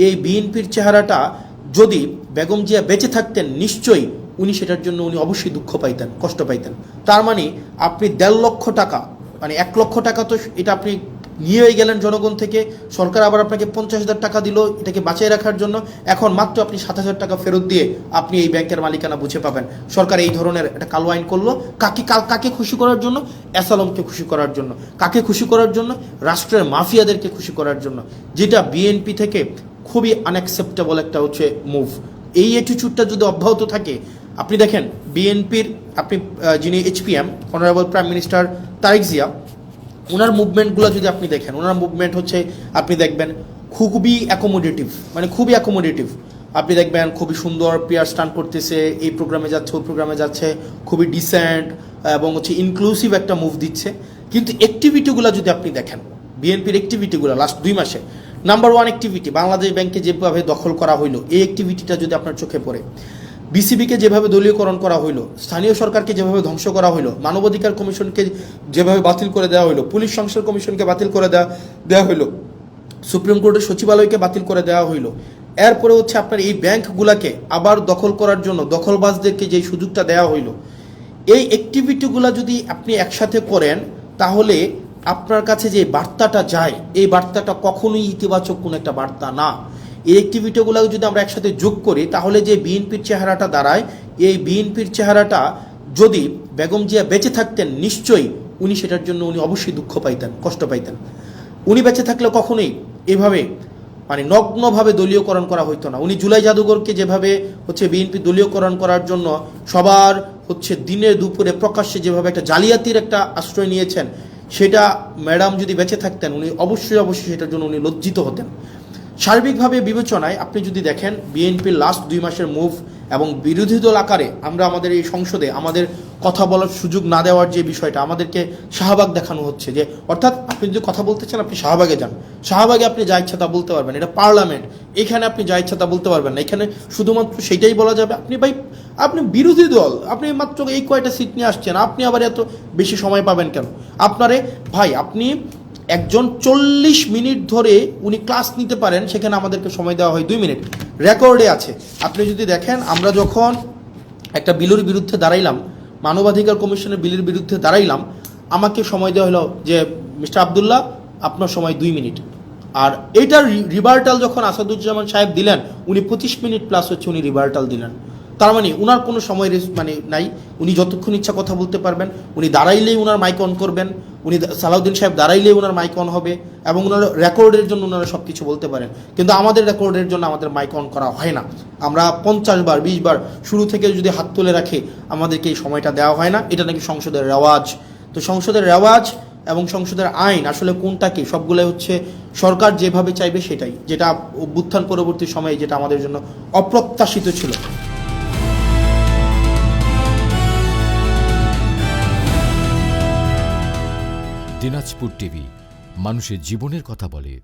এই বিএনপির চেহারাটা যদি বেগম জিয়া বেঁচে থাকতেন নিশ্চয়ই উনি সেটার জন্য উনি অবশ্যই দুঃখ পাইতেন, কষ্ট পাইতেন। তার মানে আপনি 1.5 লক্ষ টাকা, মানে 1 লক্ষ টাকা তো এটা আপনি নিয়েই গেলেন জনগণ থেকে, সরকার আবার আপনাকে 50,000 টাকা দিল এটাকে বাঁচিয়ে রাখার জন্য, এখন মাত্র আপনি 7,000 টাকা ফেরত দিয়ে আপনি এই ব্যাংকের মালিকানা বুঝে পাবেন। সরকার এই ধরনের একটা কালো আইন করলো কাকে খুশি করার জন্য? অ্যাসালমকে খুশি করার জন্য। কাকে খুশি করার জন্য? রাষ্ট্রের মাফিয়াদেরকে খুশি করার জন্য, যেটা বিএনপি থেকে খুবই আনঅ্যাকসেপ্টেবল একটা হচ্ছে মুভ। এই অ্যাটিটিউডটা যদি অব্যাহত থাকে, আপনি দেখেন বিএনপির আপনি যিনি HPM honourable prime minister Tarique Zia, ওনার মুভমেন্টগুলো যদি আপনি দেখেন, ওনার মুভমেন্ট হচ্ছে আপনি দেখবেন খুবই অ্যাকোমোডেটিভ, মানে খুবই অ্যাকোমোডেটিভ। আপনি দেখবেন খুবই সুন্দর পেয়ার স্টান করতেছে, এই প্রোগ্রামে যাচ্ছে ওই প্রোগ্রামে যাচ্ছে, খুবই ডিসেন্ট এবং হচ্ছে ইনক্লুসিভ একটা মুভ দিচ্ছে। কিন্তু অ্যাক্টিভিটিগুলো যদি আপনি দেখেন, বিএনপির অ্যাক্টিভিটিগুলো লাস্ট 2 মাসে, নাম্বার 1 অ্যাক্টিভিটি বাংলাদেশ ব্যাংকে যেভাবে দখল করা হইলো, এই অ্যাক্টিভিটিটা যদি আপনার চোখে পড়ে, বিসিবিকে যেভাবে দলীয়করণ করা হইলো, স্থানীয় সরকারকে যেভাবে ধ্বংস করা হইলো, মানবাধিকার কমিশনকে যেভাবে বাতিল করে দেওয়া হইলো, পুলিশ সংস্কার কমিশনকে বাতিল করে দেওয়া হইলো, সুপ্রিম কোর্টের সচিবালয়কে বাতিল করে দেওয়া হইলো, এরপরে হচ্ছে আপনার এই ব্যাংকগুলোকে আবার দখল করার জন্য দখলবাজদেরকে যে সুযোগটা দেওয়া হইলো, এই অ্যাক্টিভিটিগুলো যদি আপনি একসাথে করেন, তাহলে আপনার কাছে যে বার্তাটা যায়, এই বার্তাটা কখনোই ইতিবাচক কোনো একটা বার্তা না। এই অ্যাক্টিভিটিগুলো যদি আমরা একসাথে যোগ করি, তাহলে যে বিএনপির চেহারাটা দাঁড়ায়, এই বিএনপির চেহারাটা যদি বেগম জিয়া বেঁচে থাকতেন নিশ্চয়ই উনি সেটার জন্য উনি অবশ্যই দুঃখ পাইতেন, কষ্ট পাইতেন। উনি বেঁচে থাকলে কখনোই এভাবে মানে নগ্নভাবে দলীয়করণ করা হইতো না। উনি জুলাই জাদুঘরকে যেভাবে হচ্ছে বিএনপি দলীয়করণ করার জন্য সবার হচ্ছে দিনে দুপুরে প্রকাশ্যে যেভাবে একটা জালিয়াতির একটা আশ্রয় নিয়েছেন, সেটা ম্যাডাম যদি বেঁচে থাকতেন উনি অবশ্যই সেটার জন্য উনি লজ্জিত হতেন। সার্বিকভাবে বিবেচনায় আপনি যদি দেখেন বিএনপির লাস্ট 2 মাসের মুভ এবং বিরোধী দল আকারে আমরা আমাদের এই সংসদে আমাদের কথা বলার সুযোগ না দেওয়ার যে বিষয়টা, আমাদেরকে শাহবাগ দেখানো হচ্ছে, যে অর্থাৎ আপনি যদি কথা বলতে চান আপনি শাহবাগে যান, শাহবাগে আপনি যা ইচ্ছা তা বলতে পারবেন, এটা পার্লামেন্ট, এখানে আপনি যা ইচ্ছা তা বলতে পারবেন না, এখানে শুধুমাত্র সেইটাই বলা যাবে। আপনি বিরোধী দল, আপনি মাত্র এই কয়টা সিট নিয়ে আসছেন, আপনি আবার এত বেশি সময় পাবেন কেন? আপনি একজন 40 মিনিট ধরে উনি ক্লাস নিতে পারেন, সেখানে আমাদেরকে সময় দেওয়া হয় 2 মিনিট, রেকর্ডে আছে। আপনি যদি দেখেন, আমরা যখন একটা বিলের বিরুদ্ধে দাঁড়াইলাম, মানবাধিকার কমিশনের বিলের বিরুদ্ধে দাঁড়াইলাম, আমাকে সময় দেওয়া হলো যে মিস্টার আবদুল্লাহ আপনার সময় 2 মিনিট। আর এইটার রিভার্টাল যখন আসাদুজ্জামান সাহেব দিলেন, উনি 25 মিনিট প্লাস হচ্ছে উনি রিভার্টাল দিলেন। তার মানে উনার কোনো সময় নাই, উনি যতক্ষণ ইচ্ছা কথা বলতে পারবেন। উনি দাঁড়াইলেই উনার মাইক অন করবেন, উনি সালাউদ্দিন সাহেব দাঁড়াইলেই উনার মাইক অন হবে, এবং উনার রেকর্ডের জন্য উনারা সব কিছু বলতে পারেন। কিন্তু আমাদের রেকর্ডের জন্য আমাদের মাইক অন করা হয় না। আমরা 50 বার 20 বার শুরু থেকে যদি হাত তুলে রাখি, আমাদেরকে এই সময়টা দেওয়া হয় না। এটা নাকি সংসদের রেওয়াজ। তো সংসদের রেওয়াজ এবং সংসদের আইন আসলে কোনটা কি, সবগুলোই হচ্ছে সরকার যেভাবে চাইবে সেটাই, যেটা অভ্যুত্থান পরবর্তী সময়ে যেটা আমাদের জন্য অপ্রত্যাশিত ছিল। দিনাজপুর টিভি, মানুষের জীবনের কথা বলে।